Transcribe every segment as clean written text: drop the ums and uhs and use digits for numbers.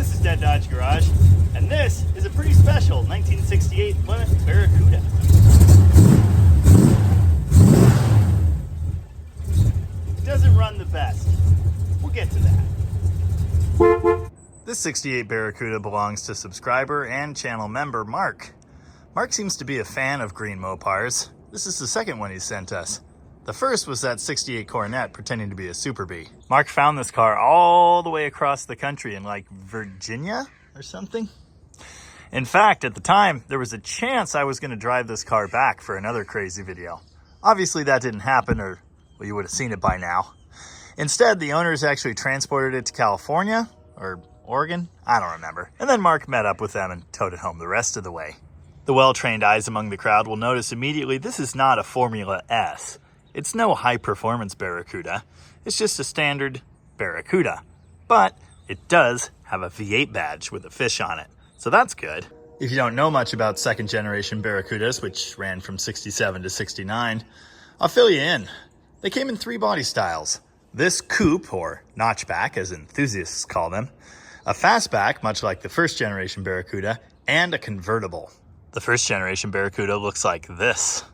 This is Dead Dodge Garage, and this is a pretty special 1968 Plymouth Barracuda. It doesn't run the best. We'll get to that. This 68 Barracuda belongs to subscriber and channel member Mark. Mark seems to be a fan of green Mopars. This is the second one he sent us. The first was that 68 Coronet pretending to be a Super Bee. Mark found this car all the way across the country in like Virginia or something. In fact, at the time, there was a chance I was going to drive this car back for another crazy video. Obviously that didn't happen, or well, you would have seen it by now. Instead, the owners actually transported it to California or Oregon, I don't remember. And then Mark met up with them and towed it home the rest of the way. The well-trained eyes among the crowd will notice immediately this is not a Formula S. It's no high-performance Barracuda. It's just a standard Barracuda. But it does have a V8 badge with a fish on it, so that's good. If you don't know much about second-generation Barracudas, which ran from 67 to 69, I'll fill you in. They came in three body styles. This coupe, or notchback as enthusiasts call them, a fastback, much like the first-generation Barracuda, and a convertible. The first-generation Barracuda looks like this.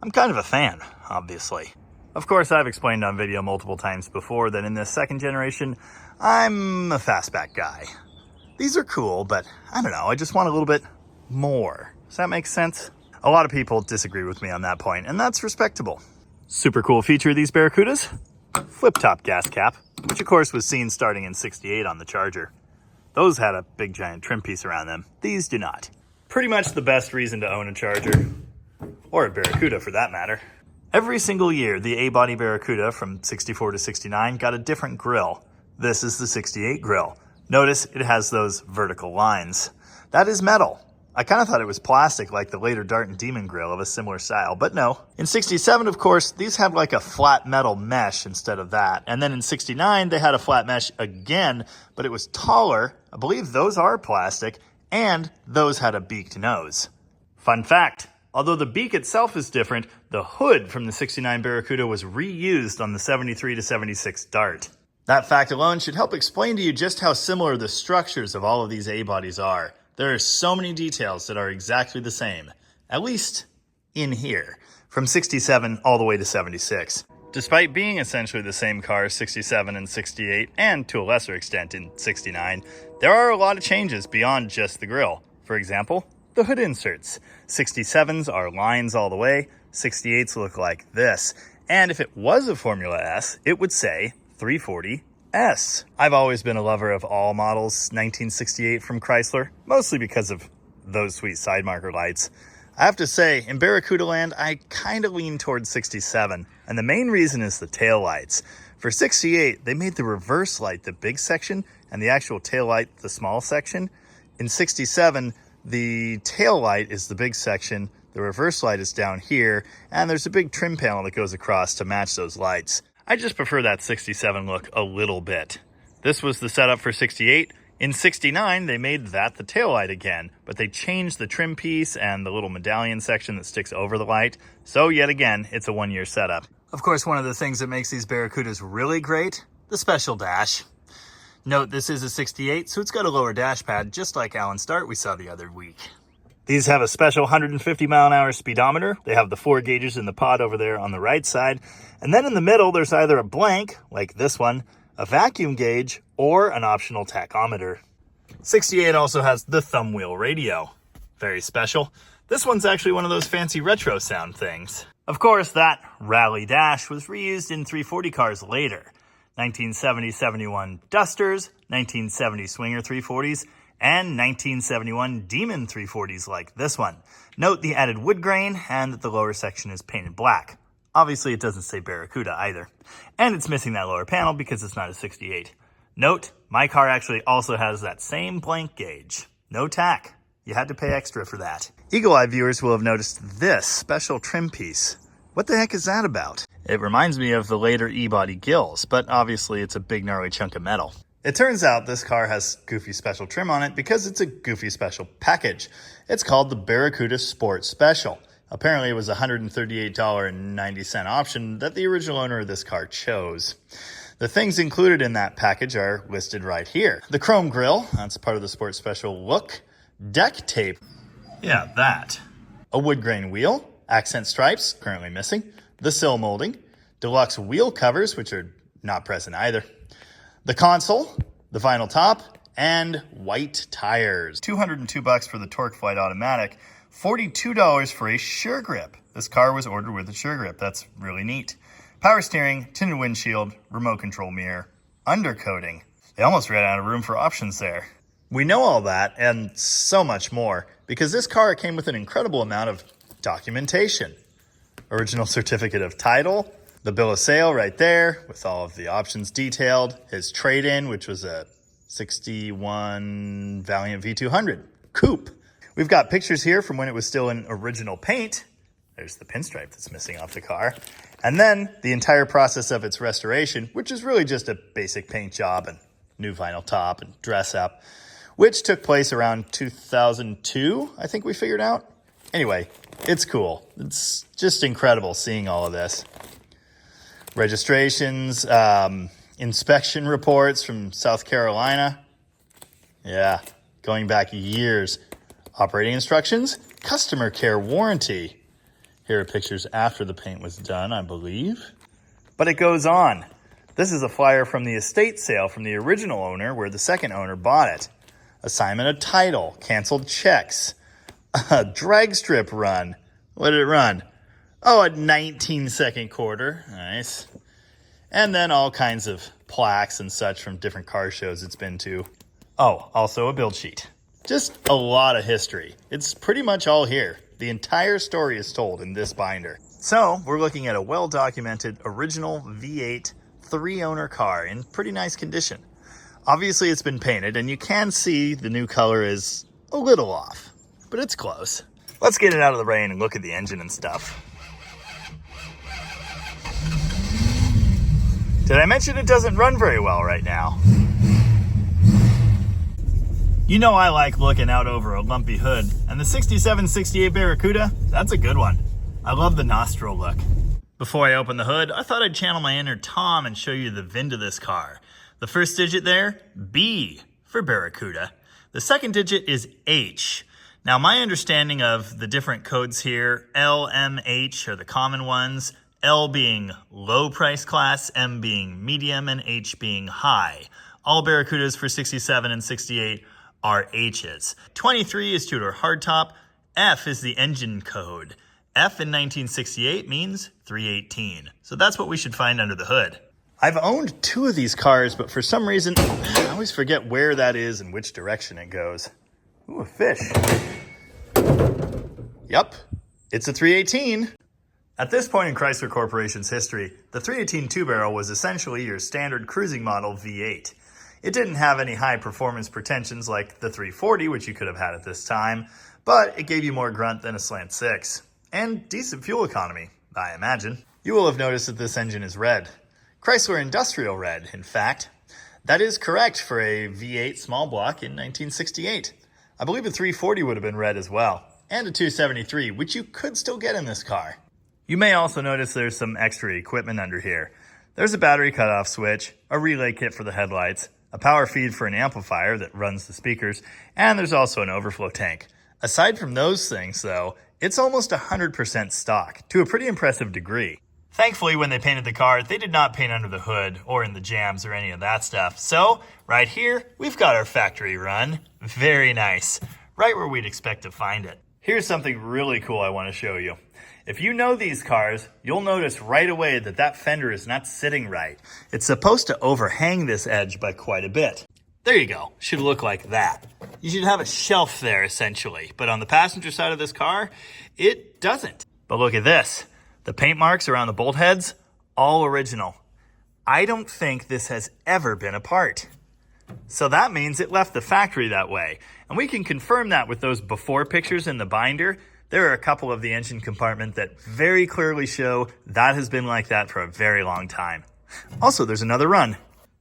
I'm kind of a fan, obviously. Of course, I've explained on video multiple times before that in this second generation, I'm a fastback guy. These are cool, but I don't know, I just want a little bit more. Does that make sense? A lot of people disagree with me on that point, and that's respectable. Super cool feature of these Barracudas? Flip-top gas cap, which of course was seen starting in 68 on the Charger. Those had a big giant trim piece around them. These do not. Pretty much the best reason to own a Charger. Or a Barracuda for that matter. Every single year, the A-body Barracuda from 64 to 69 got a different grille. This is the 68 grille. Notice it has those vertical lines. That is metal. I kind of thought it was plastic like the later Dart and Demon grille of a similar style, but no. In 67, of course, these had like a flat metal mesh instead of that. And then in 69, they had a flat mesh again, but it was taller. I believe those are plastic, and those had a beaked nose. Fun fact. Although the beak itself is different, the hood from the 69 Barracuda was reused on the 73 to 76 Dart. That fact alone should help explain to you just how similar the structures of all of these A-bodies are. There are so many details that are exactly the same, at least in here, from 67 all the way to 76. Despite being essentially the same car, 67 and 68, and to a lesser extent in 69, there are a lot of changes beyond just the grille. For example, the hood inserts. 67s are lines all the way, 68s look like this. And if it was a Formula S, it would say 340S. I've always been a lover of all models 1968 from Chrysler, mostly because of those sweet side marker lights. I have to say, in Barracuda land, I kind of lean towards 67, and the main reason is the tail lights. For 68, they made the reverse light the big section, and the actual tail light the small section. In 67, the tail light is the big section, the reverse light is down here, and there's a big trim panel that goes across to match those lights. I just prefer that 67 look a little bit. This was the setup for 68. In 69, they made that the tail light again, but they changed the trim piece and the little medallion section that sticks over the light. So yet again, it's a one-year setup. Of course, one of the things that makes these Barracudas really great, the special dash. Note, this is a 68, so it's got a lower dash pad, just like Alan's Dart we saw the other week. These have a special 150 mile an hour speedometer. They have the 4 gauges in the pod over there on the right side. And then in the middle, there's either a blank, like this one, a vacuum gauge, or an optional tachometer. 68 also has the thumb wheel radio. Very special. This one's actually one of those fancy retro sound things. Of course, that Rallye dash was reused in 340 cars later. 1970-71 Dusters, 1970 Swinger 340s, and 1971 Demon 340s like this one. Note the added wood grain and that the lower section is painted black. Obviously, it doesn't say Barracuda either. And it's missing that lower panel because it's not a 68. Note, my car actually also has that same blank gauge. No tack. You had to pay extra for that. Eagle-eye viewers will have noticed this special trim piece. What the heck is that about? It reminds me of the later E-body gills, but obviously it's a big gnarly chunk of metal. It turns out this car has goofy special trim on it because it's a goofy special package. It's called the Barracuda Sport Special. Apparently it was a $138.90 option that the original owner of this car chose. The things included in that package are listed right here. The chrome grille, that's part of the Sport Special look. Deck tape. Yeah, that. A wood grain wheel. Accent stripes, currently missing. The sill molding. Deluxe wheel covers, which are not present either. The console. The vinyl top. And white tires. $202 for the Torque Flight Automatic. $42 for a Sure Grip. This car was ordered with a Sure Grip. That's really neat. Power steering, tinted windshield, remote control mirror, undercoating. They almost ran out of room for options there. We know all that and so much more because this car came with an incredible amount of documentation. Original certificate of title, the bill of sale right there with all of the options detailed, his trade-in, which was a 61 Valiant V200 coupe. We've got pictures here from when it was still in original paint. There's the pinstripe that's missing off the car. And then the entire process of its restoration, which is really just a basic paint job and new vinyl top and dress up, which took place around 2002, I think we figured out. Anyway, it's cool. It's just incredible seeing all of this. Registrations, inspection reports from South Carolina. Yeah, going back years. Operating instructions, customer care warranty. Here are pictures after the paint was done, I believe. But it goes on. This is a flyer from the estate sale from the original owner where the second owner bought it. Assignment of title, canceled checks, a drag strip run. What did it run? Oh, a 19-second quarter. Nice. And then all kinds of plaques and such from different car shows it's been to. Oh, also a build sheet. Just a lot of history. It's pretty much all here. The entire story is told in this binder. So we're looking at a well-documented original V8 3-owner car in pretty nice condition. Obviously it's been painted and you can see the new color is a little off, but it's close. Let's get it out of the rain and look at the engine and stuff. Did I mention it doesn't run very well right now? You know I like looking out over a lumpy hood, and the 67-68 Barracuda, that's a good one. I love the nostril look. Before I open the hood, I thought I'd channel my inner Tom and show you the VIN to this car. The first digit there, B for Barracuda. The second digit is H. Now my understanding of the different codes here, L, M, H are the common ones, L being low price class, M being medium, and H being high. All Barracudas for 67 and 68 are H's. 23 is two-door hardtop. F is the engine code. F in 1968 means 318. So that's what we should find under the hood. I've owned two of these cars, but for some reason, I always forget where that is and which direction it goes. Ooh, a fish. Yep, it's a 318. At this point in Chrysler Corporation's history, the 318 two-barrel was essentially your standard cruising model V8. It didn't have any high performance pretensions like the 340, which you could have had at this time, but it gave you more grunt than a slant 6. And decent fuel economy, I imagine. You will have noticed that this engine is red. Chrysler Industrial Red, in fact. That is correct for a V8 small block in 1968. I believe a 340 would have been red as well, and a 273, which you could still get in this car. You may also notice there's some extra equipment under here. There's a battery cutoff switch, a relay kit for the headlights, a power feed for an amplifier that runs the speakers, and there's also an overflow tank. Aside from those things, though, it's almost 100% stock, to a pretty impressive degree. Thankfully, when they painted the car, they did not paint under the hood or in the jams or any of that stuff. So, right here, we've got our factory run. Very nice. Right where we'd expect to find it. Here's something really cool I want to show you. If you know these cars, you'll notice right away that that fender is not sitting right. It's supposed to overhang this edge by quite a bit. There you go. Should look like that. You should have a shelf there, essentially. But on the passenger side of this car, it doesn't. But look at this. The paint marks around the bolt heads, all original. I don't think this has ever been apart. So that means it left the factory that way. And we can confirm that with those before pictures in the binder. There are a couple of the engine compartment that very clearly show that has been like that for a very long time. Also, there's another run.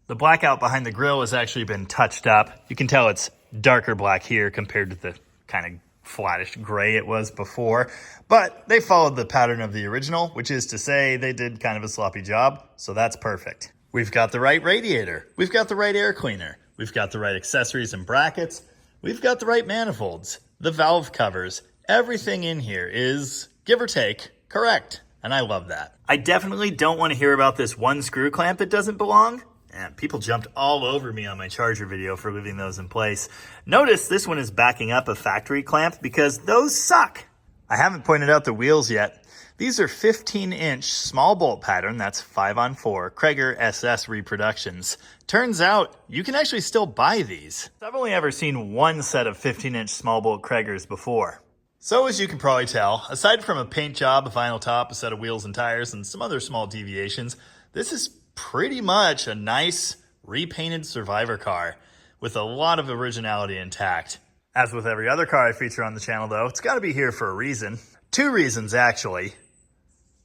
The blackout behind the grille has actually been touched up. You can tell it's darker black here compared to the kind of flattish gray it was before. But they followed the pattern of the original, which is to say they did kind of a sloppy job, so that's perfect. We've got the right radiator. We've got the right air cleaner. We've got the right accessories and brackets. We've got the right manifolds, the valve covers. Everything in here is, give or take, correct. And I love that. I definitely don't want to hear about this one screw clamp that doesn't belong. And people jumped all over me on my charger video for leaving those in place. Notice this one is backing up a factory clamp because those suck. I haven't pointed out the wheels yet. These are 15-inch small bolt pattern, that's 5x4, Krager SS reproductions. Turns out you can actually still buy these. I've only ever seen one set of 15-inch small bolt Kragers before. So as you can probably tell, aside from a paint job, a vinyl top, a set of wheels and tires, and some other small deviations, this is pretty much a nice repainted survivor car with a lot of originality intact. As with every other car I feature on the channel though, it's got to be here for a reason. Two reasons actually.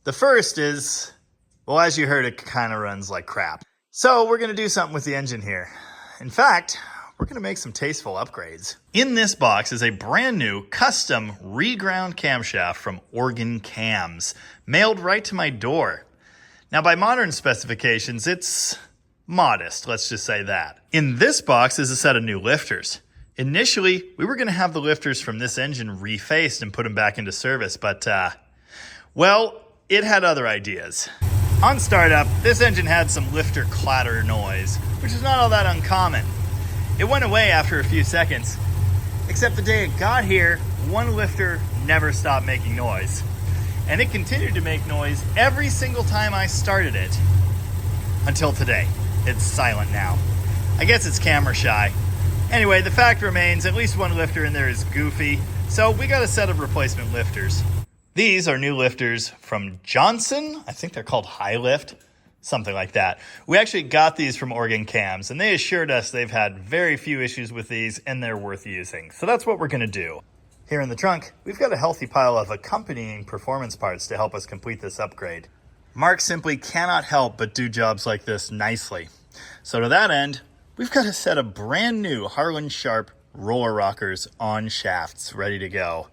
The first is, well, as you heard, it kind of runs like crap. So we're going to do something with the engine here. In fact, we're going to make some tasteful upgrades. In this box is a brand new custom reground camshaft from Organ Cams, mailed right to my door. Now by modern specifications, it's modest, let's just say that. In this box is a set of new lifters. Initially, we were going to have the lifters from this engine refaced and put them back into service, but, well, it had other ideas. On startup, this engine had some lifter clatter noise, which is not all that uncommon. It went away after a few seconds, except the day it got here, one lifter never stopped making noise. And it continued to make noise every single time I started it. Until today. It's silent now. I guess it's camera shy. Anyway, the fact remains, at least one lifter in there is goofy, so we got a set of replacement lifters. These are new lifters from Johnson. I think they're called High Lift. Something like that. We actually got these from Organ Cams, and they assured us they've had very few issues with these, and they're worth using. So that's what we're going to do. Here in the trunk, we've got a healthy pile of accompanying performance parts to help us complete this upgrade. Mark simply cannot help but do jobs like this nicely. So to that end, we've got a set of brand new Harlan Sharp roller rockers on shafts ready to go.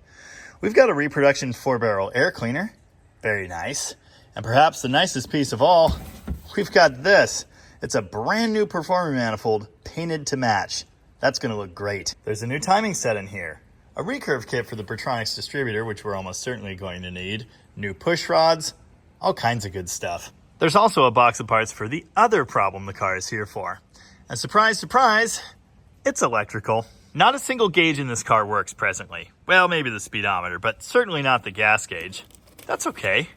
We've got a reproduction 4-barrel air cleaner. Very nice. And perhaps the nicest piece of all, we've got this. It's a brand new performer manifold painted to match. That's going to look great. There's a new timing set in here. A recurve kit for the Pertronics distributor, which we're almost certainly going to need. New push rods. All kinds of good stuff. There's also a box of parts for the other problem the car is here for. And surprise, surprise, it's electrical. Not a single gauge in this car works presently. Well, maybe the speedometer, but certainly not the gas gauge. That's okay.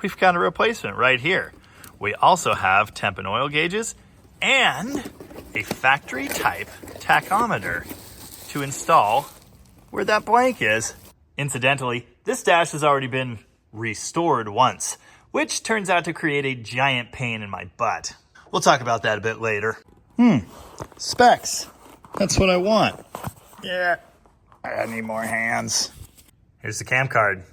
We've got a replacement right here. We also have temp and oil gauges and a factory type tachometer to install where that blank is. Incidentally, this dash has already been restored once, which turns out to create a giant pain in my butt. We'll talk about that a bit later. Specs. That's what I want. Yeah, I need more hands. Here's the cam card.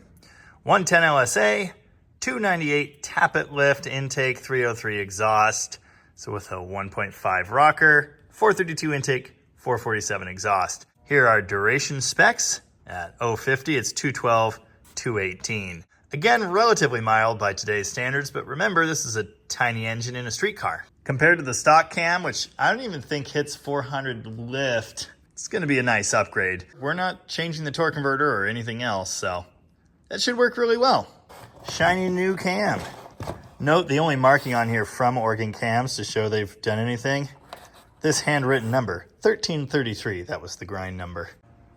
110 LSA, 298 tappet lift, intake, 303 exhaust. So with a 1.5 rocker, 432 intake, 447 exhaust. Here are duration specs. At 050, it's 212, 218. Again, relatively mild by today's standards, but remember, this is a tiny engine in a street car. Compared to the stock cam, which I don't even think hits 400 lift, it's going to be a nice upgrade. We're not changing the torque converter or anything else, so that should work really well. Shiny new cam. Note the only marking on here from Organ Cams to show they've done anything. This handwritten number, 1333, that was the grind number.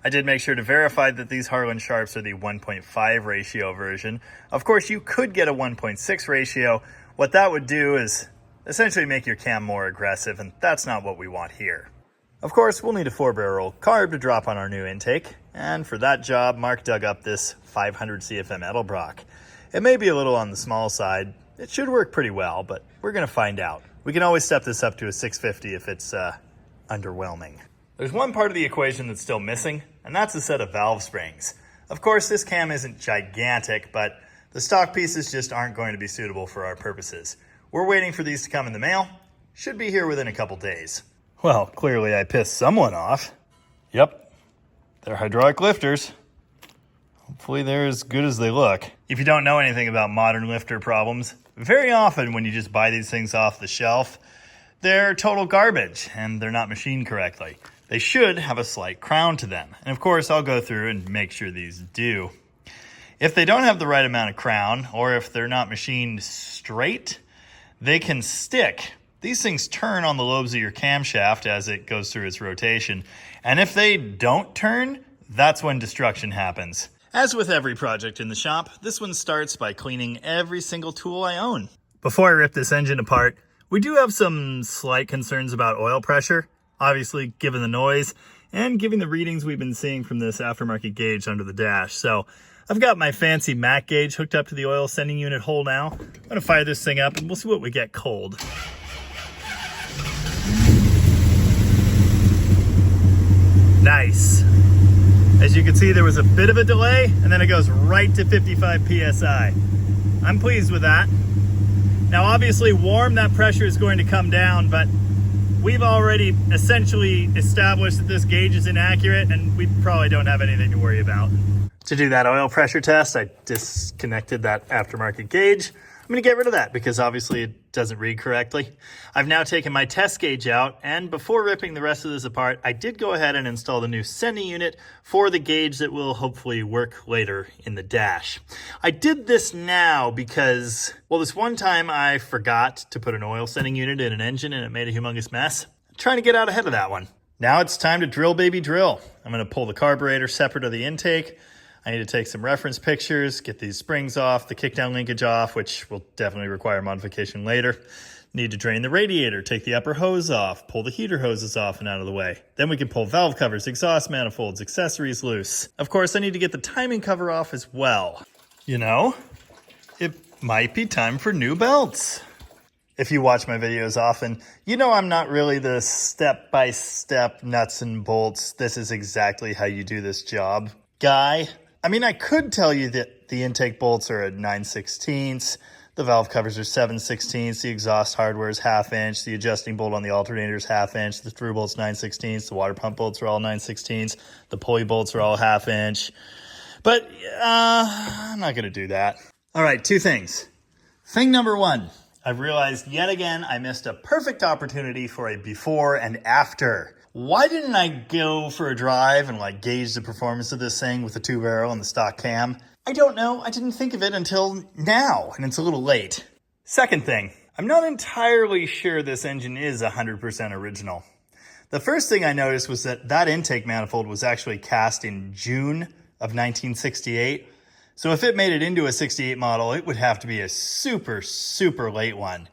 I did make sure to verify that these Harlan Sharps are the 1.5 ratio version. Of course, you could get a 1.6 ratio. What that would do is essentially make your cam more aggressive, and that's not what we want here. Of course, we'll need a 4-barrel carb to drop on our new intake, and for that job, Mark dug up this 500 CFM Edelbrock. It may be a little on the small side. It should work pretty well, but we're going to find out. We can always step this up to a 650 if it's underwhelming. There's one part of the equation that's still missing, and that's a set of valve springs. Of course, this cam isn't gigantic, but the stock pieces just aren't going to be suitable for our purposes. We're waiting for these to come in the mail. Should be here within a couple days. Well, clearly I pissed someone off. Yep, they're hydraulic lifters. Hopefully they're as good as they look. If you don't know anything about modern lifter problems, Very often when you just buy these things off the shelf, they're total garbage and they're not machined correctly. They should have a slight crown to them. And of course, I'll go through and make sure these do. If they don't have the right amount of crown, or if they're not machined straight, they can stick. These things turn on the lobes of your camshaft as it goes through its rotation. And if they don't turn, that's when destruction happens. As with every project in the shop, this one starts by cleaning every single tool I own. Before I rip this engine apart, we do have some slight concerns about oil pressure, obviously given the noise and given the readings we've been seeing from this aftermarket gauge under the dash. So I've got my fancy Mac gauge hooked up to the oil sending unit hole now. I'm gonna fire this thing up and we'll see what we get cold. Nice. As you can see, there was a bit of a delay and then it goes right to 55 PSI. I'm pleased with that. Now obviously warm, that pressure is going to come down, but we've already essentially established that this gauge is inaccurate and we probably don't have anything to worry about. To do that oil pressure test, I disconnected that aftermarket gauge. I'm gonna get rid of that because obviously it doesn't read correctly. I've now taken my test gauge out, and before ripping the rest of this apart, I did go ahead and install the new sending unit for the gauge that will hopefully work later in the dash. I did this now because, well, this one time I forgot to put an oil sending unit in an engine and it made a humongous mess. I'm trying to get out ahead of that one. Now it's time to drill, baby, drill. I'm gonna pull the carburetor separate of the intake. I need to take some reference pictures, get these springs off, the kickdown linkage off, which will definitely require modification later. Need to drain the radiator, take the upper hose off, pull the heater hoses off and out of the way. Then we can pull valve covers, exhaust manifolds, accessories loose. Of course, I need to get the timing cover off as well. You know, it might be time for new belts. If you watch my videos often, you know I'm not really the step-by-step nuts and bolts, this is exactly how you do this job guy. I mean, I could tell you that the intake bolts are at 9/16, the valve covers are 7/16, the exhaust hardware is 1/2 inch, the adjusting bolt on the alternator is 1/2 inch, the through bolt's 9/16, the water pump bolts are all 9/16, the pulley bolts are all 1/2 inch. But I'm not gonna do that. All right, two things. Thing number one, I've realized yet again I missed a perfect opportunity for a before and after. Why didn't I go for a drive and like gauge the performance of this thing with the 2-barrel and the stock cam? I don't know. I didn't think of it until now, and it's a little late. Second thing, I'm not entirely sure this engine is 100% original. The first thing I noticed was that intake manifold was actually cast in June of 1968. So if it made it into a 68 model, it would have to be a super, super late one.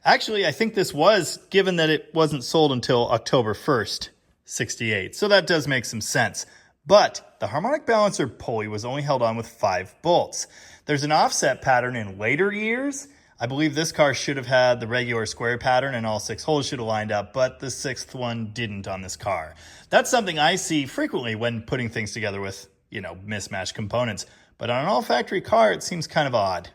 Actually, I think this was, given that it wasn't sold until October 1st, 68. So that does make some sense. But the harmonic balancer pulley was only held on with 5 bolts. There's an offset pattern in later years. I believe this car should have had the regular square pattern and all 6 holes should have lined up, but the 6th one didn't on this car. That's something I see frequently when putting things together with, you know, mismatched components. But on an all-factory car, it seems kind of odd.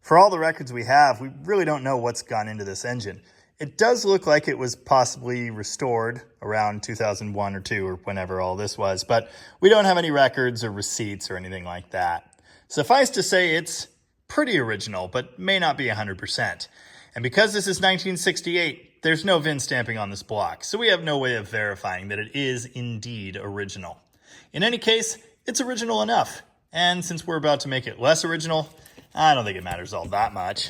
For all the records we have, we really don't know what's gone into this engine. It does look like it was possibly restored around 2001 or 2 or whenever all this was, but we don't have any records or receipts or anything like that. Suffice to say it's pretty original, but may not be 100%. And because this is 1968, there's no VIN stamping on this block, so we have no way of verifying that it is indeed original. In any case, it's original enough. And since we're about to make it less original, I don't think it matters all that much.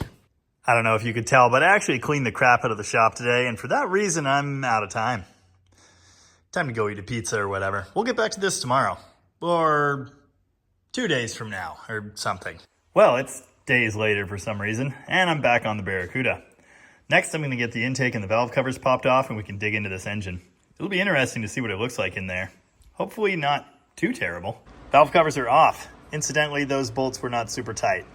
I don't know if you could tell, but I actually cleaned the crap out of the shop today, and for that reason, I'm out of time. Time to go eat a pizza or whatever. We'll get back to this tomorrow. Or 2 days from now, or something. Well, it's days later for some reason, and I'm back on the Barracuda. Next, I'm going to get the intake and the valve covers popped off, and we can dig into this engine. It'll be interesting to see what it looks like in there. Hopefully not too terrible. Valve covers are off. Incidentally, those bolts were not super tight.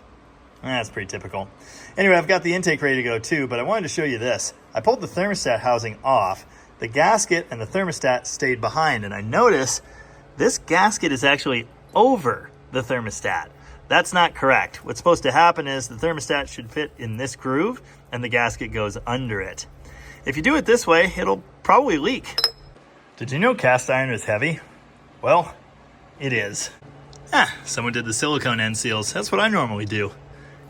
That's pretty typical. Anyway, I've got the intake ready to go too, but I wanted to show you this. I pulled the thermostat housing off. The gasket and the thermostat stayed behind, and I notice this gasket is actually over the thermostat. That's not correct. What's supposed to happen is the thermostat should fit in this groove, and the gasket goes under it. If you do it this way, it'll probably leak. Did you know cast iron is heavy? Well, it is. Someone did the silicone end seals. That's what I normally do.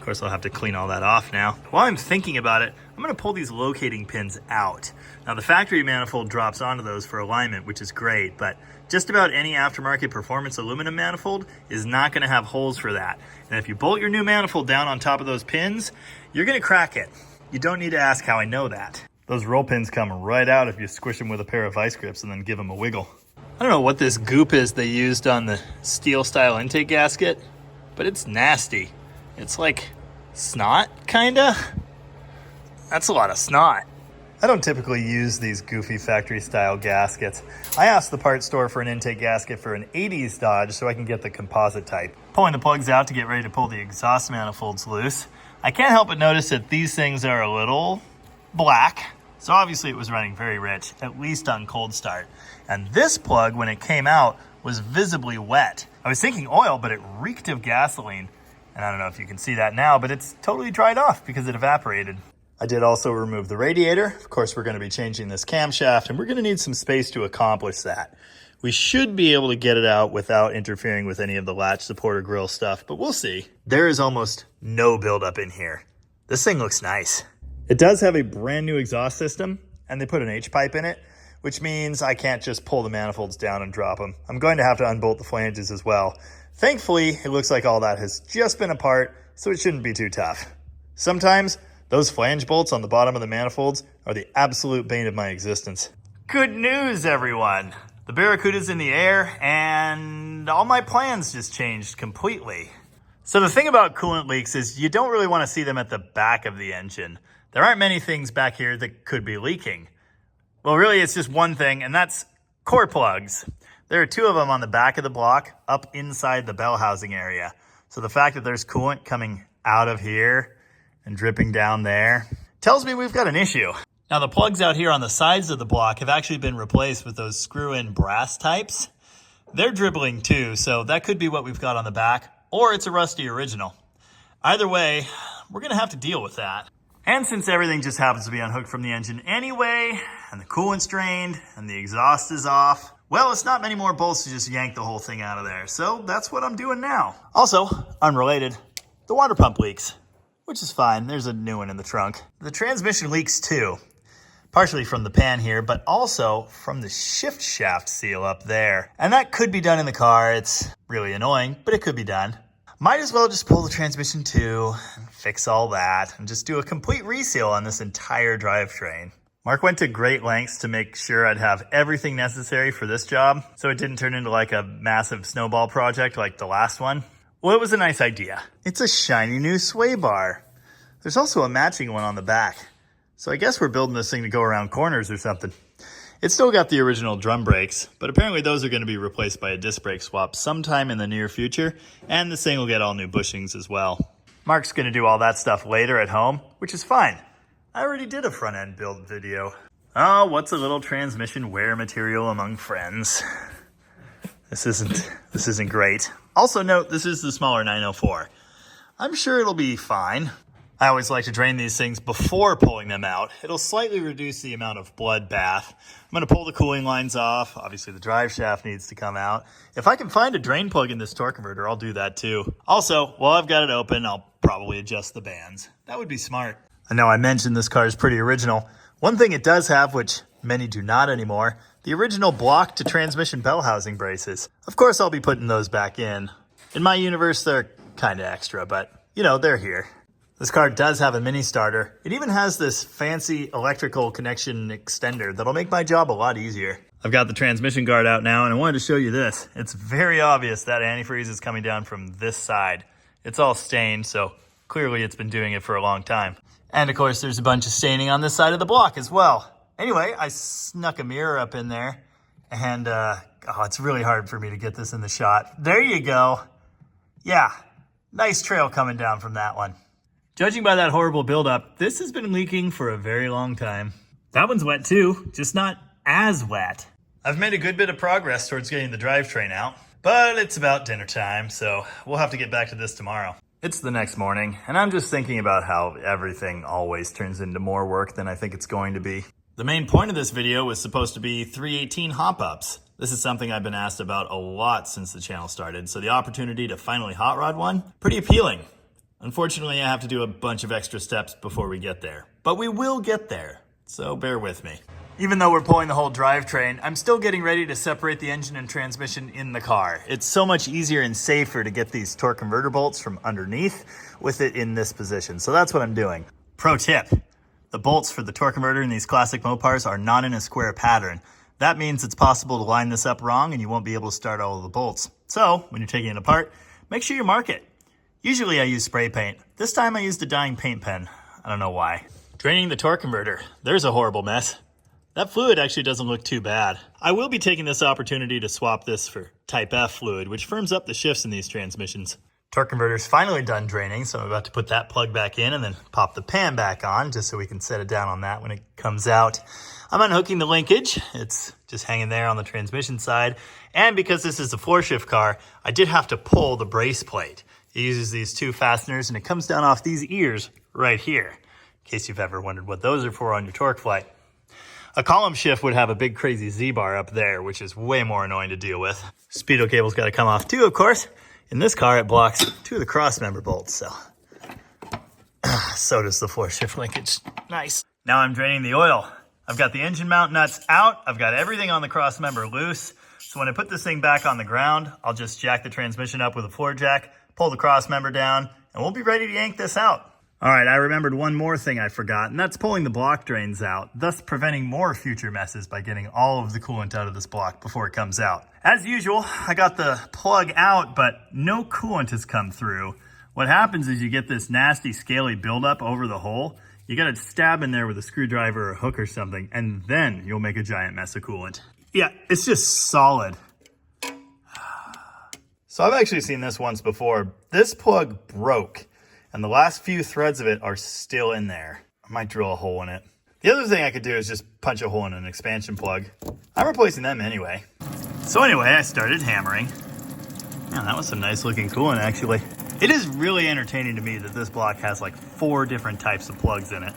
Of course, I'll have to clean all that off now. While I'm thinking about it, I'm gonna pull these locating pins out. Now the factory manifold drops onto those for alignment, which is great, but just about any aftermarket performance aluminum manifold is not gonna have holes for that. And if you bolt your new manifold down on top of those pins, you're gonna crack it. You don't need to ask how I know that. Those roll pins come right out if you squish them with a pair of vice grips and then give them a wiggle. I don't know what this goop is they used on the steel style intake gasket, but it's nasty. It's like snot, kinda? That's a lot of snot. I don't typically use these goofy factory style gaskets. I asked the parts store for an intake gasket for an 80s Dodge so I can get the composite type. Pulling the plugs out to get ready to pull the exhaust manifolds loose. I can't help but notice that these things are a little black. So obviously it was running very rich, at least on cold start. And this plug, when it came out, was visibly wet. I was thinking oil, but it reeked of gasoline. And I don't know if you can see that now, but it's totally dried off because it evaporated. I did also remove the radiator. Of course, we're going to be changing this camshaft, and we're going to need some space to accomplish that. We should be able to get it out without interfering with any of the latch support or grill stuff, but we'll see. There is almost no buildup in here. This thing looks nice. It does have a brand new exhaust system, and they put an H-pipe in it, which means I can't just pull the manifolds down and drop them. I'm going to have to unbolt the flanges as well. Thankfully, it looks like all that has just been apart, so it shouldn't be too tough. Sometimes, those flange bolts on the bottom of the manifolds are the absolute bane of my existence. Good news, everyone! The Barracuda's in the air, and all my plans just changed completely. So the thing about coolant leaks is you don't really want to see them at the back of the engine. There aren't many things back here that could be leaking. Well, really, it's just one thing, and that's core plugs. There are two of them on the back of the block up inside the bell housing area. So the fact that there's coolant coming out of here and dripping down there tells me we've got an issue. Now the plugs out here on the sides of the block have actually been replaced with those screw-in brass types. They're dribbling too, so that could be what we've got on the back, or it's a rusty original. Either way, we're gonna have to deal with that. And since everything just happens to be unhooked from the engine anyway, and the coolant's drained, and the exhaust is off, well, it's not many more bolts to just yank the whole thing out of there. So that's what I'm doing now. Also, unrelated, the water pump leaks, which is fine. There's a new one in the trunk. The transmission leaks too, partially from the pan here, but also from the shift shaft seal up there. And that could be done in the car. It's really annoying, but it could be done. Might as well just pull the transmission too and fix all that and just do a complete reseal on this entire drivetrain. Mark went to great lengths to make sure I'd have everything necessary for this job, so it didn't turn into like a massive snowball project like the last one. Well, it was a nice idea. It's a shiny new sway bar. There's also a matching one on the back. So I guess we're building this thing to go around corners or something. It's still got the original drum brakes, but apparently those are going to be replaced by a disc brake swap sometime in the near future, and this thing will get all new bushings as well. Mark's going to do all that stuff later at home, which is fine. I already did a front end build video. Oh, what's a little transmission wear material among friends? This isn't great. Also note, this is the smaller 904. I'm sure it'll be fine. I always like to drain these things before pulling them out. It'll slightly reduce the amount of blood bath. I'm going to pull the cooling lines off. Obviously the drive shaft needs to come out. If I can find a drain plug in this torque converter, I'll do that too. Also, while I've got it open, I'll probably adjust the bands. That would be smart. I know I mentioned this car is pretty original. One thing it does have, which many do not anymore, the original block to transmission bell housing braces. Of course, I'll be putting those back in. In my universe, they're kind of extra, but you know, they're here. This car does have a mini starter. It even has this fancy electrical connection extender that'll make my job a lot easier. I've got the transmission guard out now, and I wanted to show you this. It's very obvious that antifreeze is coming down from this side. It's all stained, so clearly it's been doing it for a long time. And of course, there's a bunch of staining on this side of the block as well. Anyway, I snuck a mirror up in there, and it's really hard for me to get this in the shot. There you go. Yeah, nice trail coming down from that one. Judging by that horrible buildup, this has been leaking for a very long time. That one's wet too, just not as wet. I've made a good bit of progress towards getting the drivetrain out, but it's about dinner time, so we'll have to get back to this tomorrow. It's the next morning, and I'm just thinking about how everything always turns into more work than I think it's going to be. The main point of this video was supposed to be 318 hop-ups. This is something I've been asked about a lot since the channel started, so the opportunity to finally hot rod one, pretty appealing. Unfortunately, I have to do a bunch of extra steps before we get there, but we will get there, so bear with me. Even though we're pulling the whole drivetrain, I'm still getting ready to separate the engine and transmission in the car. It's so much easier and safer to get these torque converter bolts from underneath with it in this position, so that's what I'm doing. Pro tip, the bolts for the torque converter in these classic Mopars are not in a square pattern. That means it's possible to line this up wrong and you won't be able to start all of the bolts. So, when you're taking it apart, make sure you mark it. Usually I use spray paint. This time I used a dyeing paint pen. I don't know why. Draining the torque converter. There's a horrible mess. That fluid actually doesn't look too bad. I will be taking this opportunity to swap this for Type F fluid, which firms up the shifts in these transmissions. Torque converter's finally done draining, so I'm about to put that plug back in and then pop the pan back on just so we can set it down on that when it comes out. I'm unhooking the linkage. It's just hanging there on the transmission side. And because this is a floor shift car, I did have to pull the brace plate. It uses these two fasteners and it comes down off these ears right here, in case you've ever wondered what those are for on your torque flight. A column shift would have a big crazy Z-bar up there, which is way more annoying to deal with. Speedo cable's got to come off too, of course. In this car, it blocks two of the cross member bolts, so does the floor shift linkage. Nice. Now I'm draining the oil. I've got the engine mount nuts out. I've got everything on the cross member loose. So when I put this thing back on the ground, I'll just jack the transmission up with a floor jack, pull the cross member down, and we'll be ready to yank this out. All right, I remembered one more thing I forgot, and that's pulling the block drains out, thus preventing more future messes by getting all of the coolant out of this block before it comes out. As usual, I got the plug out, but no coolant has come through. What happens is you get this nasty, scaly buildup over the hole. You gotta stab in there with a screwdriver or a hook or something, and then you'll make a giant mess of coolant. Yeah, it's just solid. So I've actually seen this once before. This plug broke, and the last few threads of it are still in there. I might drill a hole in it. The other thing I could do is just punch a hole in an expansion plug. I'm replacing them anyway. So anyway, I started hammering. Man, that was some nice looking coolant actually. It is really entertaining to me that this block has like 4 different types of plugs in it.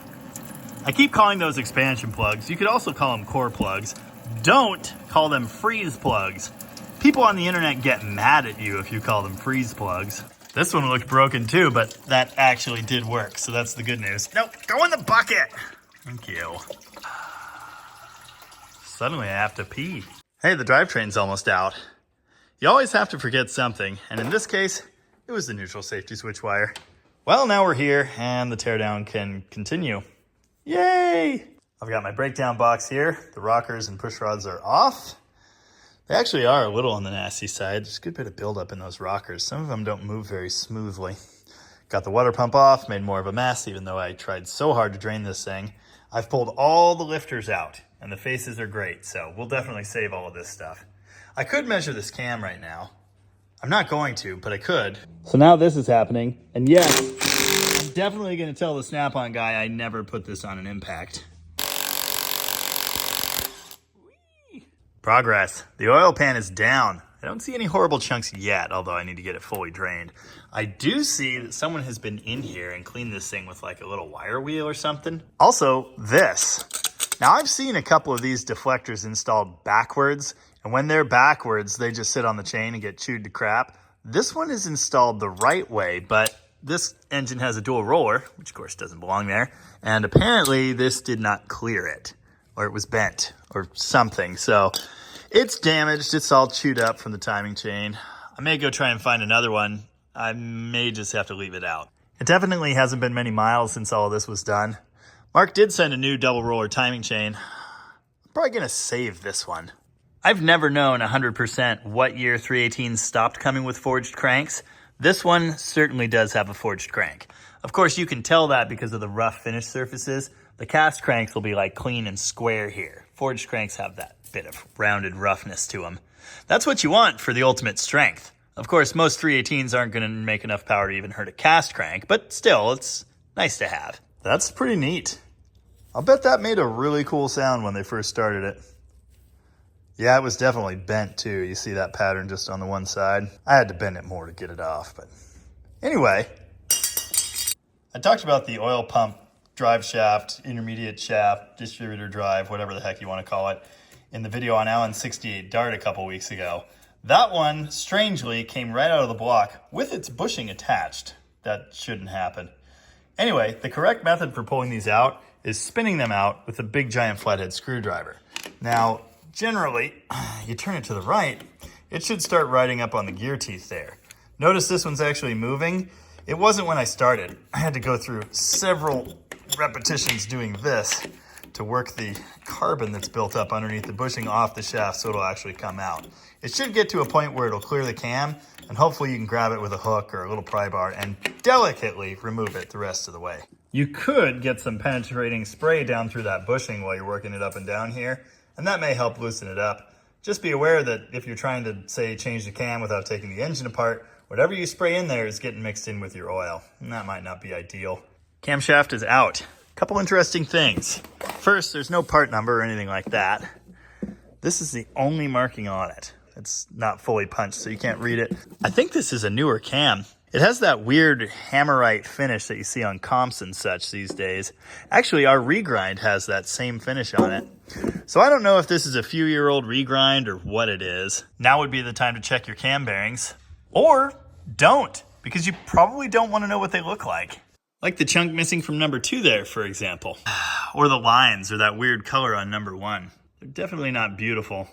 I keep calling those expansion plugs. You could also call them core plugs. Don't call them freeze plugs. People on the internet get mad at you if you call them freeze plugs. This one looked broken too, but that actually did work, so that's the good news. No, go in the bucket! Thank you. Suddenly I have to pee. Hey, the drivetrain's almost out. You always have to forget something, and in this case, it was the neutral safety switch wire. Well, now we're here, and the teardown can continue. Yay! I've got my breakdown box here. The rockers and push rods are off. They actually are a little on the nasty side. There's a good bit of buildup in those rockers. Some of them don't move very smoothly. Got the water pump off, made more of a mess, even though I tried so hard to drain this thing. I've pulled all the lifters out, and the faces are great, so we'll definitely save all of this stuff. I could measure this cam right now. I'm not going to, but I could. So now this is happening, and yes, I'm definitely going to tell the Snap-on guy I never put this on an impact. Progress. The oil pan is down. I don't see any horrible chunks yet, although I need to get it fully drained. I do see that someone has been in here and cleaned this thing with like a little wire wheel or something. Also, this. Now I've seen a couple of these deflectors installed backwards, and when they're backwards, they just sit on the chain and get chewed to crap. This one is installed the right way, but this engine has a dual roller, which of course doesn't belong there, and apparently this did not clear it, or it was bent, or something, so it's damaged. It's all chewed up from the timing chain. I may go try and find another one. I may just have to leave it out. It definitely hasn't been many miles since all of this was done. Mark did send a new double roller timing chain. I'm probably gonna save this one. I've never known 100% what year 318s stopped coming with forged cranks. This one certainly does have a forged crank. Of course, you can tell that because of the rough finish surfaces. The cast cranks will be like clean and square here. Forged cranks have that bit of rounded roughness to them. That's what you want for the ultimate strength. Of course, most 318s aren't going to make enough power to even hurt a cast crank, but still, it's nice to have. That's pretty neat. I'll bet that made a really cool sound when they first started it. Yeah, it was definitely bent too. You see that pattern just on the one side. I had to bend it more to get it off, but anyway. I talked about the oil pump drive shaft, intermediate shaft, distributor drive, whatever the heck you want to call it, in the video on Allen's 68 Dart a couple weeks ago. That one, strangely, came right out of the block with its bushing attached. that shouldn't happen. Anyway, the correct method for pulling these out is spinning them out with a big giant flathead screwdriver. Now, generally, you turn it to the right, it should start riding up on the gear teeth there. Notice this one's actually moving. It wasn't when I started. I had to go through several repetitions doing this to work the carbon that's built up underneath the bushing off the shaft so it'll actually come out. It should get to a point where it'll clear the cam, and hopefully you can grab it with a hook or a little pry bar and delicately remove it the rest of the way. You could get some penetrating spray down through that bushing while you're working it up and down here, and that may help loosen it up. Just be aware that if you're trying to, say, change the cam without taking the engine apart, whatever you spray in there is getting mixed in with your oil, and that might not be ideal. Camshaft is out. Couple interesting things. First, there's no part number or anything like that. This is the only marking on it. It's not fully punched, so you can't read it. I think this is a newer cam. It has that weird hammerite finish that you see on comps and such these days. Actually, our regrind has that same finish on it. So I don't know if this is a few-year-old regrind or what it is. Now would be the time to check your cam bearings. Or don't, because you probably don't want to know what they look like. Like the chunk missing from number 2 there, for example. Or the lines, or that weird color on number 1. They're definitely not beautiful.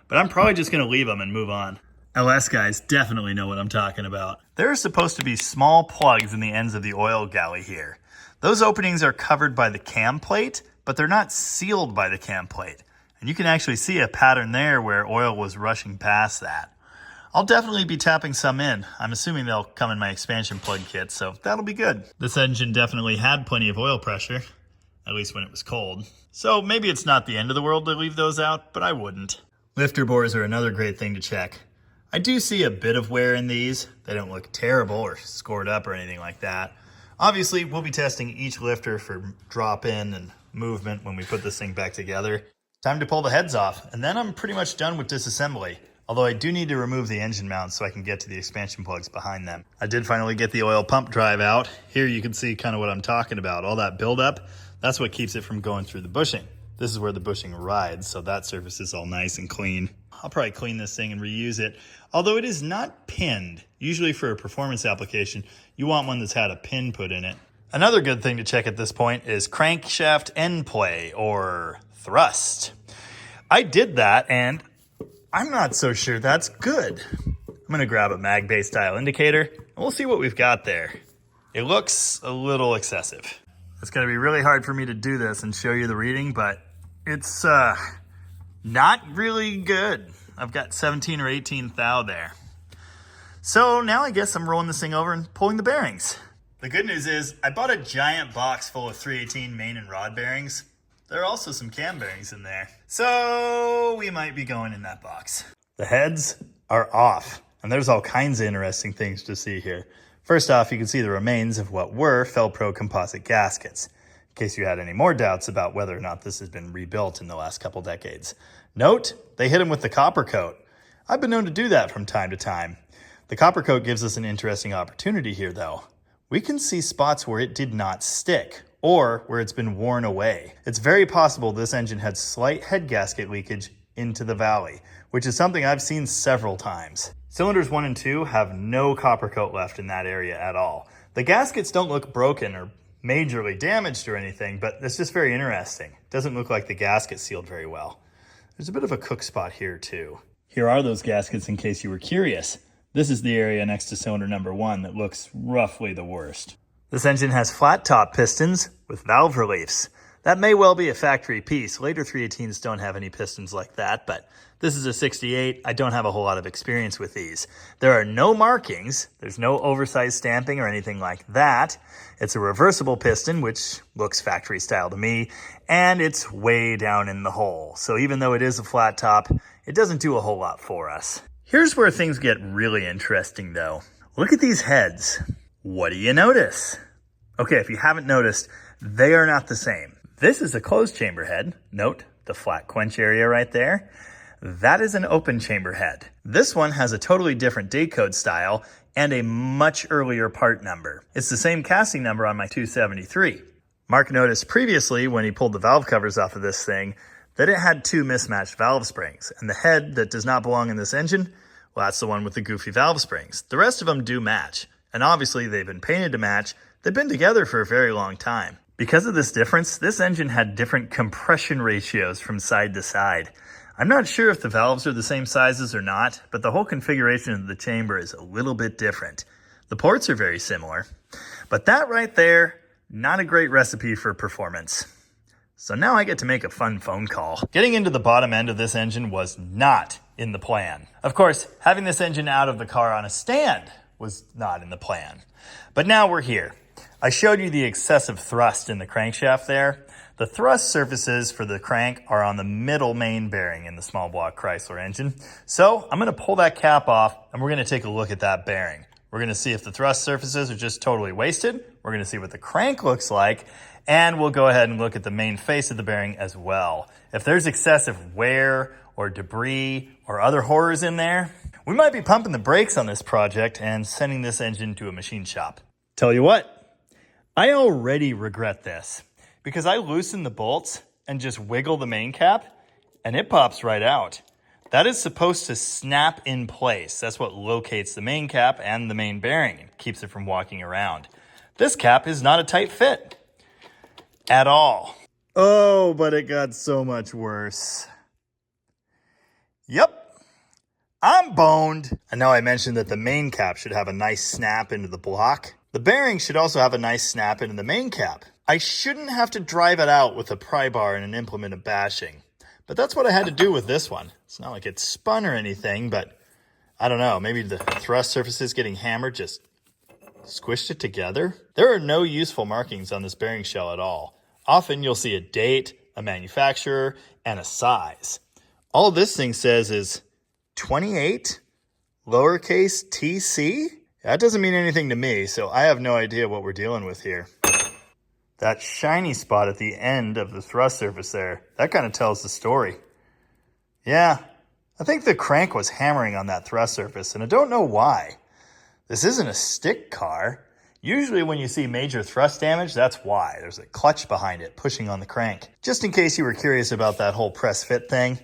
But I'm probably just going to leave them and move on. LS guys definitely know what I'm talking about. There are supposed to be small plugs in the ends of the oil galley here. Those openings are covered by the cam plate, but they're not sealed by the cam plate. And you can actually see a pattern there where oil was rushing past that. I'll definitely be tapping some in. I'm assuming they'll come in my expansion plug kit, so that'll be good. This engine definitely had plenty of oil pressure, at least when it was cold. So maybe it's not the end of the world to leave those out, but I wouldn't. Lifter bores are another great thing to check. I do see a bit of wear in these. They don't look terrible or scored up or anything like that. Obviously, we'll be testing each lifter for drop-in and movement when we put this thing back together. Time to pull the heads off, and then I'm pretty much done with disassembly. Although I do need to remove the engine mounts so I can get to the expansion plugs behind them. I did finally get the oil pump drive out. Here you can see kind of what I'm talking about. All that buildup, that's what keeps it from going through the bushing. This is where the bushing rides, so that surface is all nice and clean. I'll probably clean this thing and reuse it, although it is not pinned. Usually for a performance application, you want one that's had a pin put in it. Another good thing to check at this point is crankshaft end play, or thrust. I did that, and I'm not so sure that's good. I'm gonna grab a mag-based style indicator, and we'll see what we've got there. It looks a little excessive. It's gonna be really hard for me to do this and show you the reading, but it's not really good. I've got 17 or 18 thou there. So now I guess I'm rolling this thing over and pulling the bearings. The good news is I bought a giant box full of 318 main and rod bearings. There are also some cam bearings in there. So we might be going in that box. The heads are off, and there's all kinds of interesting things to see here. First off, you can see the remains of what were Fel-Pro composite gaskets, in case you had any more doubts about whether or not this has been rebuilt in the last couple decades. Note, they hit them with the copper coat. I've been known to do that from time to time. The copper coat gives us an interesting opportunity here, though. We can see spots where it did not stick, or where it's been worn away. It's very possible this engine had slight head gasket leakage into the valley, which is something I've seen several times. Cylinders 1 and 2 have no copper coat left in that area at all. The gaskets don't look broken or majorly damaged or anything, but it's just very interesting. It doesn't look like the gasket sealed very well. There's a bit of a cook spot here too. Here are those gaskets in case you were curious. This is the area next to cylinder number 1 that looks roughly the worst. This engine has flat top pistons with valve reliefs. That may well be a factory piece. Later 318s don't have any pistons like that, but this is a 68. I don't have a whole lot of experience with these. There are no markings. There's no oversized stamping or anything like that. It's a reversible piston, which looks factory style to me, and it's way down in the hole. So even though it is a flat top, it doesn't do a whole lot for us. Here's where things get really interesting though. Look at these heads. What do you notice? Okay, if you haven't noticed, they are not the same. This is a closed chamber head. Note the flat quench area right there. That is an open chamber head. This one has a totally different date code style and a much earlier part number. It's the same casting number on my 273. Mark noticed previously when he pulled the valve covers off of this thing that it had 2 mismatched valve springs, and the head that does not belong in this engine, well, that's the one with the goofy valve springs. The rest of them do match. And obviously they've been painted to match. They've been together for a very long time. Because of this difference, this engine had different compression ratios from side to side. I'm not sure if the valves are the same sizes or not, but the whole configuration of the chamber is a little bit different. The ports are very similar, but that right there, not a great recipe for performance. So now I get to make a fun phone call. Getting into the bottom end of this engine was not in the plan. Of course, having this engine out of the car on a stand was not in the plan. But now we're here. I showed you the excessive thrust in the crankshaft there. The thrust surfaces for the crank are on the middle main bearing in the small block Chrysler engine. So I'm gonna pull that cap off and we're gonna take a look at that bearing. We're gonna see if the thrust surfaces are just totally wasted. We're gonna see what the crank looks like, and we'll go ahead and look at the main face of the bearing as well. If there's excessive wear or debris or other horrors in there, we might be pumping the brakes on this project and sending this engine to a machine shop. Tell you what, I already regret this because I loosen the bolts and just wiggle the main cap and it pops right out. That is supposed to snap in place. That's what locates the main cap and the main bearing and keeps it from walking around. This cap is not a tight fit at all. Oh, but it got so much worse. Yep, I'm boned. I know I mentioned that the main cap should have a nice snap into the block. The bearing should also have a nice snap into the main cap. I shouldn't have to drive it out with a pry bar and an implement of bashing. But that's what I had to do with this one. It's not like it spun or anything, but I don't know, maybe the thrust surfaces getting hammered just squished it together. There are no useful markings on this bearing shell at all. Often you'll see a date, a manufacturer, and a size. All this thing says is 28 lowercase tc. That doesn't mean anything to me, so I have no idea what we're dealing with here. That shiny spot at the end of the thrust surface there, that kind of tells the story. Yeah, I think the crank was hammering on that thrust surface, and I don't know why. This isn't a stick car. Usually when you see major thrust damage, that's why. There's a clutch behind it pushing on the crank. Just in case you were curious about that whole press fit thing,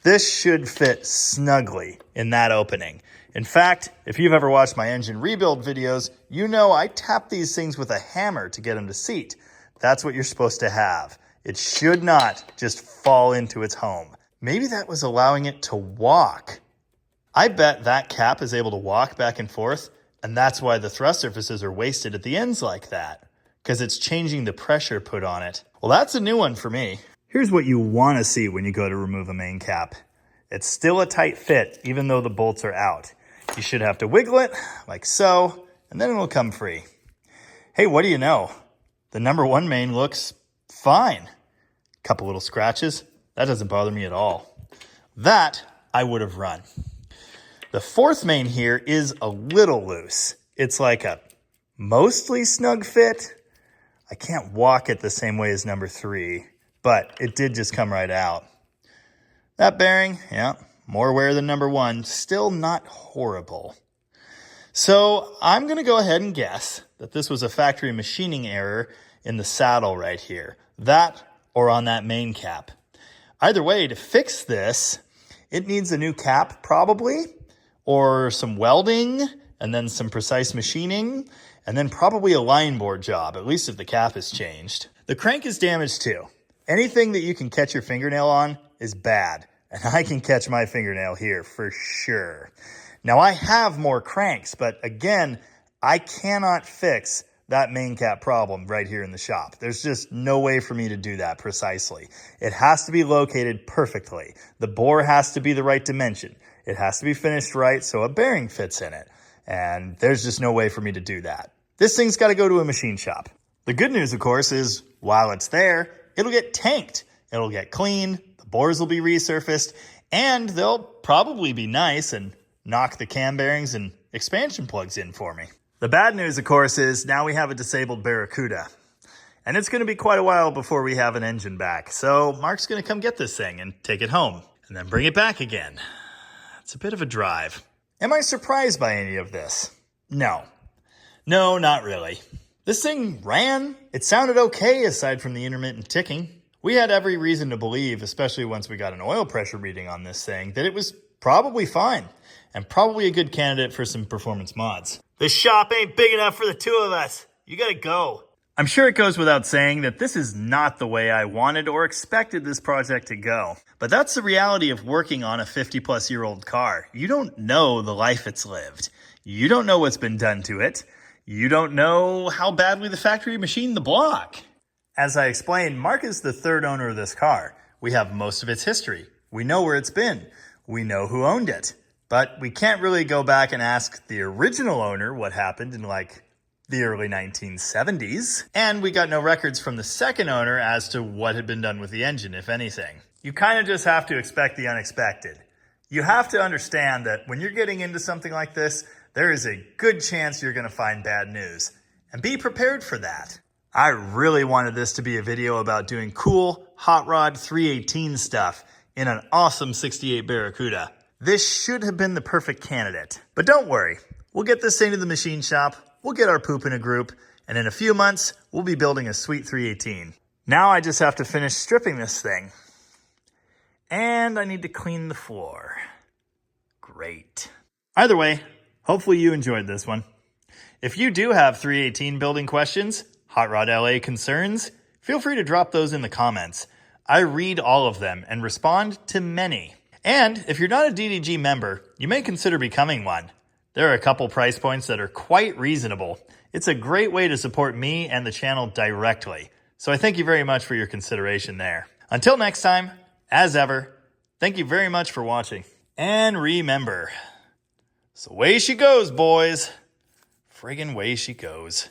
this should fit snugly in that opening. In fact, if you've ever watched my engine rebuild videos, you know I tap these things with a hammer to get them to seat. That's what you're supposed to have. It should not just fall into its home. Maybe that was allowing it to walk. I bet that cap is able to walk back and forth, and that's why the thrust surfaces are wasted at the ends like that, because it's changing the pressure put on it. Well, that's a new one for me. Here's what you want to see when you go to remove a main cap. It's still a tight fit, even though the bolts are out. You should have to wiggle it, like so, and then it'll come free. Hey, what do you know? The number one main looks fine. Couple little scratches. That doesn't bother me at all. That I would have run. The fourth main here is a little loose. It's like a mostly snug fit. I can't walk it the same way as number 3, but it did just come right out. That bearing, yeah, more wear than number 1, still not horrible. So I'm going to go ahead and guess that this was a factory machining error in the saddle right here. That or on that main cap. Either way, to fix this, it needs a new cap probably, or some welding, and then some precise machining, and then probably a line board job, at least if the cap is changed. The crank is damaged too. Anything that you can catch your fingernail on is bad, and I can catch my fingernail here for sure. Now I have more cranks, but again, I cannot fix that main cap problem right here in the shop. There's just no way for me to do that precisely. It has to be located perfectly. The bore has to be the right dimension. It has to be finished right so a bearing fits in it. And there's just no way for me to do that. This thing's got to go to a machine shop. The good news, of course, is while it's there, it'll get tanked. It'll get cleaned, the bores will be resurfaced, and they'll probably be nice and knock the cam bearings and expansion plugs in for me. The bad news, of course, is now we have a disabled Barracuda. And it's going to be quite a while before we have an engine back. So Mark's going to come get this thing and take it home and then bring it back again. It's a bit of a drive. Am I surprised by any of this? No. No, not really. This thing ran. It sounded okay aside from the intermittent ticking. We had every reason to believe, especially once we got an oil pressure reading on this thing, that it was probably fine and probably a good candidate for some performance mods. The shop ain't big enough for the two of us. You gotta go. I'm sure it goes without saying that this is not the way I wanted or expected this project to go. But that's the reality of working on a 50-plus-year-old car. You don't know the life it's lived. You don't know what's been done to it. You don't know how badly the factory machined the block. As I explained, Mark is the third owner of this car. We have most of its history. We know where it's been. We know who owned it. But we can't really go back and ask the original owner what happened in the early 1970s. And we got no records from the second owner as to what had been done with the engine, if anything. You kind of just have to expect the unexpected. You have to understand that when you're getting into something like this, there is a good chance you're going to find bad news. And be prepared for that. I really wanted this to be a video about doing cool hot rod 318 stuff in an awesome 68 Barracuda. This should have been the perfect candidate. But don't worry, we'll get this thing to the machine shop. We'll get our poop in a group, and in a few months, we'll be building a sweet 318. Now I just have to finish stripping this thing. And I need to clean the floor. Great. Either way, hopefully you enjoyed this one. If you do have 318 building questions, Hot Rod LA concerns, feel free to drop those in the comments. I read all of them and respond to many. And if you're not a DDG member, you may consider becoming one. There are a couple price points that are quite reasonable. It's a great way to support me and the channel directly. So I thank you very much for your consideration there. Until next time, as ever, thank you very much for watching. And remember, it's the way she goes, boys. Friggin' way she goes.